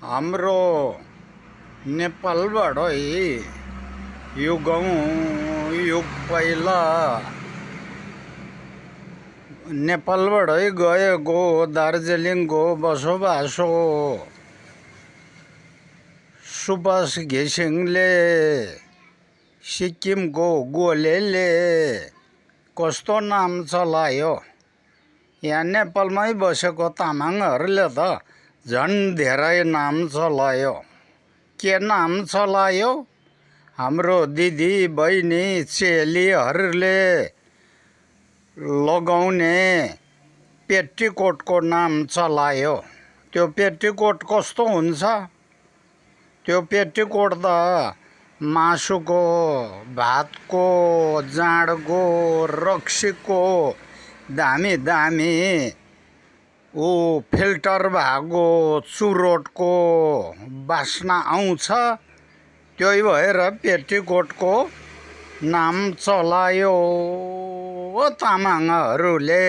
हाम्रो नेपालबाट युगौँ युग पहिला नेपालबाटै गएको दार्जिलिङको बसोबासो सुभाष घिसिङले सिक्किमको गोलेले कस्तो नाम चलायो। यहाँ नेपालमै बसेको तामाङहरूले त झन् धेरै नाम चलायो। के नाम चलायो? हाम्रो दिदी बहिनी चेलीहरूले लगाउने पेटीकोटको नाम चलायो। त्यो पेटीकोट कस्तो हुन्छ? त्यो पेटीकोट त मासुको, भातको, जाँडको, रक्सीको दामी दामी फिल्टर भएको चुरोटको बास्ना आउँछ। त्यही भएर पेटीकोटको नाम चलायो तामाङहरूले।